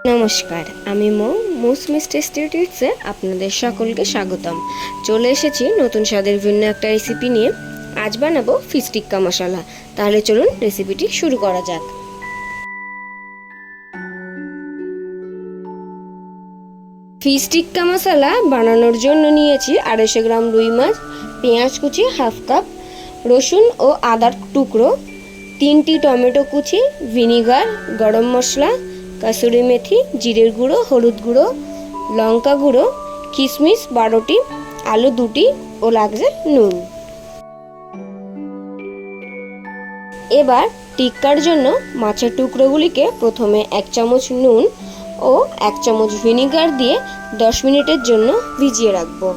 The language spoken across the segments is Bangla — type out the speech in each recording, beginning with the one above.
নমস্কার, আমি মুস মিষ্টি টেস্টিটিউটসে আপনাদের সকলকে স্বাগতম। চলে এসেছি নতুন স্বাদের ভিন্ন একটা রেসিপি নিয়ে। আজ বানাবো ফিশ টিক্কা মশলা। তাহলে চলুন রেসিপিটি শুরু করা যাক। ফিশ টিক্কা মশলা বানানোর জন্য নিয়েছি 250 গ্রাম রুই মাছ, পেঁয়াজ কুচি হাফ কাপ, রসুন ও আদার টুকরো, 3টি টমেটো কুচি, ভিনিগার, গরম মশলা, কাসুরি মেথি, জিরের গুঁড়ো, হলুদ গুঁড়ো, লঙ্কা গুঁড়ো, কিশমিশ 12টি, আলু 2টি ও লাগছে নুন। এবার টিক্কার জন্য মাছের টুকরোগুলিকে প্রথমে 1 চামচ নুন ও 1 চামচ ভিনিগার দিয়ে 10 মিনিটের জন্য ভিজিয়ে রাখবো।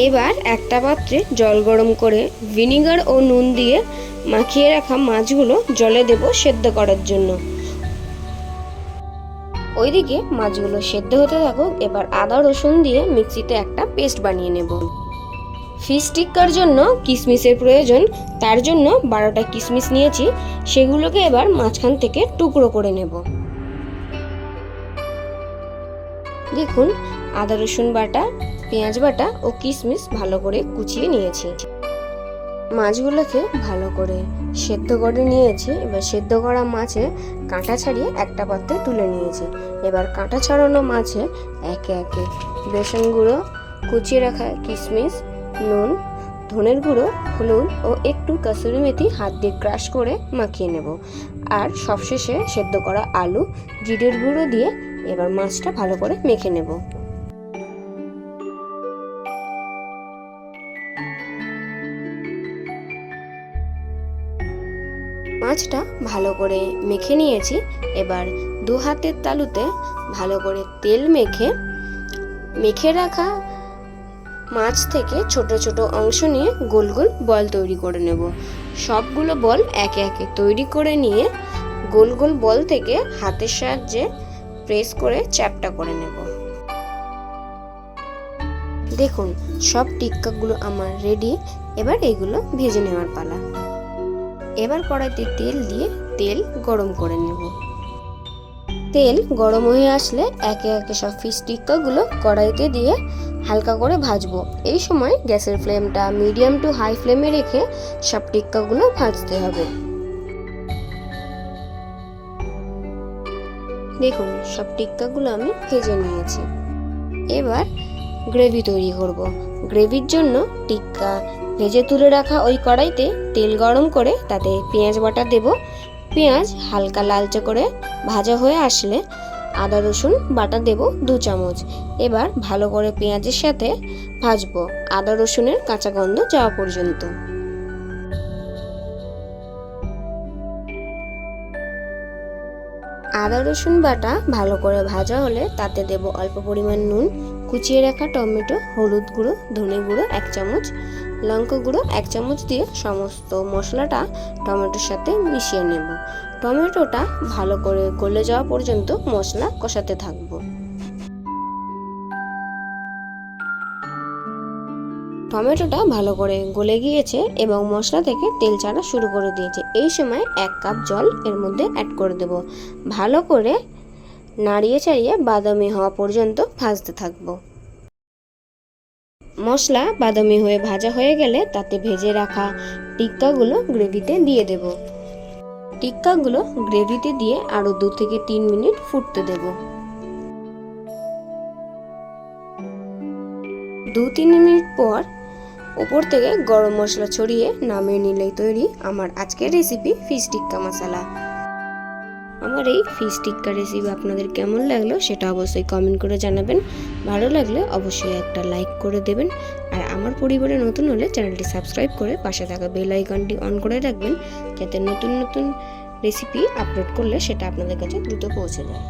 এবার একটা পাত্রে জল গরম করে ভিনিগার ও নুন দিয়ে মাখিয়ে রাখা মাছগুলো জলে দেব সেদ্ধ করার জন্য। ওইদিকে মাছগুলো সেদ্ধ হতে থাকুক। এবার আদা রসুন দিয়ে মিক্সিতে একটা পেস্ট বানিয়ে নেব। ফিশ টিক্কার জন্য কিশমিশের প্রয়োজন, তার জন্য 12টা কিশমিশ নিয়েছি। সেগুলোকে এবার মাঝখান থেকে টুকরো করে নেব। দেখুন, আদা রসুন বাটা, পেঁয়াজ বাটা ও কিশমিশ ভালো করে কুচিয়ে নিয়েছি। মাছগুলোকে ভালো করে সেদ্ধ করে নিয়েছি। এবার সেদ্ধ করা মাছে কাঁটা ছাড়িয়ে একটা পাত্রে তুলে নিয়েছি। এবার কাঁটা ছাড়ানো মাছে একে একে বেসন গুঁড়ো, কুচিয়ে রাখা কিশমিশ, নুন, ধনের গুঁড়ো, হলুদ ও একটু কাসুরি মেথি হাত দিয়ে ক্রাশ করে মাখিয়ে নেব। আর সবশেষে সেদ্ধ করা আলু, জিরের গুঁড়ো দিয়ে এবার মাছটা ভালো করে মেখে নেব। মাছটা ভালো করে মেখে নিয়েছি। এবার 2 হাতের তালুতে ভালো করে তেল মেখে রাখা মাছ থেকে ছোট ছোট অংশ নিয়ে গোল গোল বল তৈরি করে নেব। সবগুলো বল একে একে তৈরি করে নিয়ে গোল গোল বল থেকে হাতের সাহায্যে প্রেস করে চ্যাপ্টা করে নেব। দেখুন, সব টিক্কাগুলো আমার রেডি। এবার এগুলো ভেজে নেওয়ার পালা। এবার কড়াইতে তেল দিয়ে তেল গরম করে নেব। তেল গরম হয়ে আসলে একে একে সব ফিশ টিক্কাগুলো কড়াইতে দিয়ে হালকা করে ভাজবো। এই সময় গ্যাসের ফ্লেমটা মিডিয়াম টু হাই ফ্লেমে রেখে সব টিক্কাগুলো ভাজতে হবে। দেখুন, সব টিক্কাগুলো আমি ভেজে নিয়েছি। এবার গ্রেভি তৈরি করব। গ্রেভির জন্য টিক্কা ভেজে তুলে রাখা ওই কড়াইতে তেল গরম করে তাতে পেঁয়াজ বাটা দেব। পেঁয়াজ হালকা লালচে করে ভাজা হয়ে আসলে আদা রসুন বাটা দেব 2 চামচ। এবার ভালো করে পেঁয়াজের সাথে ভাজবো আদা রসুনের কাঁচা গন্ধ যাওয়া পর্যন্ত। আদা রসুন বাটা ভালো করে ভাজা হলে তাতে দেব অল্প পরিমাণ নুন, কুচিয়ে রাখা টমেটো, হলুদ গুঁড়ো, ধনে গুঁড়ো 1 চামচ, লঙ্কা গুঁড়ো 1 চামচ দিয়ে সমস্ত মশলাটা টমেটোর সাথে মিশিয়ে নেব। টমেটোটা ভালো করে গলে যাওয়া পর্যন্ত মশলা কষাতে থাকবো। টমেটোটা ভালো করে গলে গিয়েছে এবং মশলা থেকে তেল ছাড়া শুরু করে দিয়েছে। এই সময় 1 কাপ জল এর মধ্যে অ্যাড করে দেব। ভালো করে নাড়িয়ে চাড়িয়ে বাদামি হওয়া পর্যন্ত ভাজতে থাকবো। মশলা বাদামি হয়ে ভাজা হয়ে গেলে তাতে ভেজে রাখা টিক্কাগুলো গ্রেভিতে দিয়ে দেব। টিক্কাগুলো গ্রেভিতে দিয়ে আরো 2 থেকে 3 মিনিট ফুটতে দেব। 2-3 মিনিট পর উপর থেকে গরম মশলা ছড়িয়ে নামিয়ে নিলেই তৈরি আমার আজকের রেসিপি ফিশ টিক্কা মশলা। আমার এই ফিশ টিক্কা রেসিপি আপনাদের কেমন লাগলো সেটা অবশ্যই কমেন্ট করে জানাবেন। ভালো লাগলে অবশ্যই একটা লাইক করে দেবেন। আর আমার পরিবারে নতুন হলে চ্যানেলটি সাবস্ক্রাইব করে পাশে থাকা বেল আইকনটি অন করে রাখবেন, যাতে নতুন নতুন রেসিপি আপলোড করলে সেটা আপনাদের কাছে দ্রুত পৌঁছে যায়।